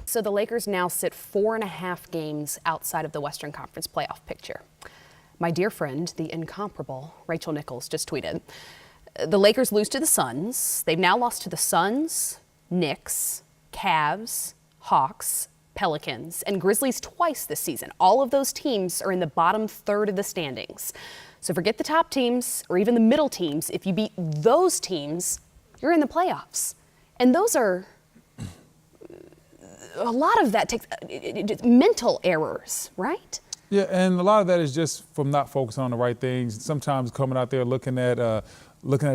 So the Lakers now sit 4.5 games outside of the Western Conference playoff picture. My dear friend, the incomparable Rachel Nichols, just tweeted, the Lakers lose to the Suns. They've now lost to the Suns, Knicks, Cavs, Hawks, Pelicans, and Grizzlies twice this season. All of those teams are in the bottom third of the standings. So forget the top teams or even the middle teams. If you beat those teams, you're in the playoffs. And those are, a lot of that takes mental errors, right? Yeah, and a lot of that is just from not focusing on the right things. Sometimes coming out there looking at a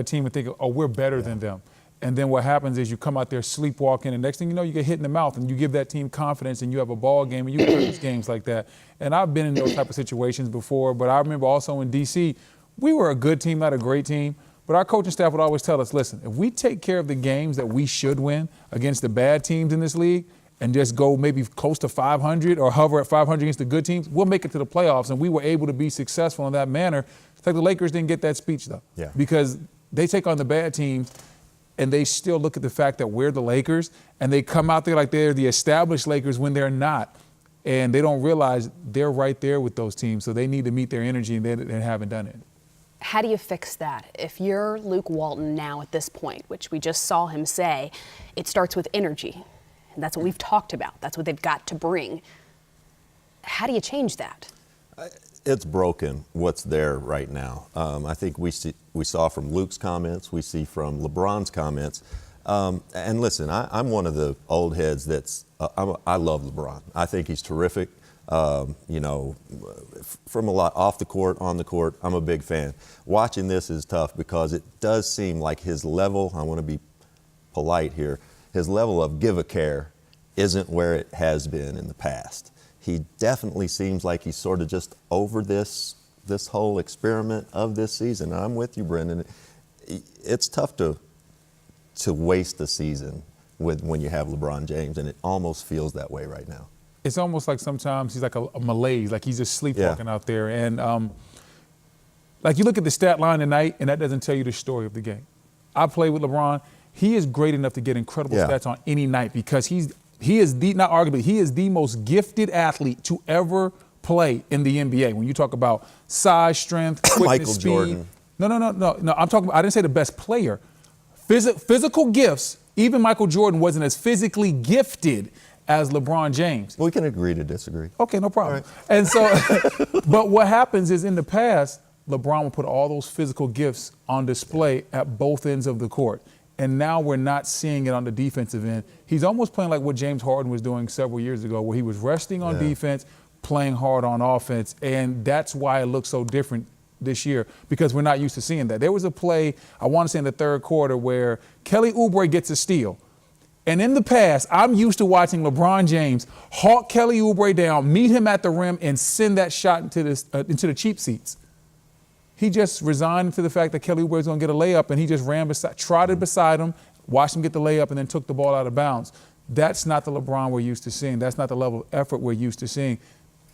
team and thinking, oh, we're better than them. And then what happens is you come out there sleepwalking, and next thing you know, you get hit in the mouth, and you give that team confidence, and you have a ball game, and you lose games like that. And I've been in those type of situations before, but I remember also in D.C., we were a good team, not a great team. But our coaching staff would always tell us, listen, if we take care of the games that we should win against the bad teams in this league, and just go maybe close to 500 or hover at 500 against the good teams, we'll make it to the playoffs. And we were able to be successful in that manner. It's like the Lakers didn't get that speech, though. Yeah. Because they take on the bad teams, and they still look at the fact that we're the Lakers, and they come out there like they're the established Lakers when they're not. And they don't realize they're right there with those teams, so they need to meet their energy, and they haven't done it. How do you fix that? If you're Luke Walton now at this point, which we just saw him say, it starts with energy. And that's what we've talked about. That's what they've got to bring. How do you change that? It's broken what's there right now. I think we saw from Luke's comments, we see from LeBron's comments. And listen, I'm one of the old heads I love LeBron. I think he's terrific. You know, from a lot off the court, on the court, I'm a big fan. Watching this is tough because it does seem like his level, I want to be polite here, his level of give-a-care isn't where it has been in the past. He definitely seems like he's sort of just over this whole experiment of this season. I'm with you, Brendan. It's tough to waste a season when you have LeBron James, and it almost feels that way right now. It's almost like sometimes he's like a malaise, like he's just sleepwalking out there. And like you look at the stat line tonight, and that doesn't tell you the story of the game. I played with LeBron. He is great enough to get incredible stats on any night because he is not arguably, he is the most gifted athlete to ever play in the NBA. When you talk about size, strength, quickness, Michael speed. Jordan. No. I'm talking about, I didn't say the best player. Physical gifts, even Michael Jordan wasn't as physically gifted as LeBron James. We can agree to disagree. Okay, no problem. Right. And so, but what happens is in the past, LeBron will put all those physical gifts on display at both ends of the court. And now we're not seeing it on the defensive end. He's almost playing like what James Harden was doing several years ago, where he was resting on defense, playing hard on offense. And that's why it looks so different this year, because we're not used to seeing that. There was a play, I want to say in the third quarter, where Kelly Oubre gets a steal. And in the past, I'm used to watching LeBron James hawk Kelly Oubre down, meet him at the rim, and send that shot into the cheap seats. He just resigned to the fact that Kelly Oubre was going to get a layup, and he just trotted beside him, watched him get the layup, and then took the ball out of bounds. That's not the LeBron we're used to seeing. That's not the level of effort we're used to seeing.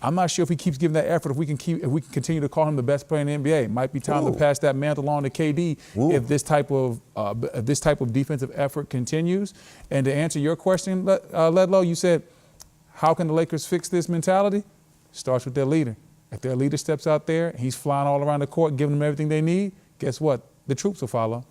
I'm not sure if he keeps giving that effort, if we can continue to call him the best player in the NBA. It might be time to pass that mantle on to KD if this type of defensive effort continues. And to answer your question, Ledlow, you said, how can the Lakers fix this mentality? Starts with their leader. If their leader steps out there and he's flying all around the court, giving them everything they need, guess what? The troops will follow.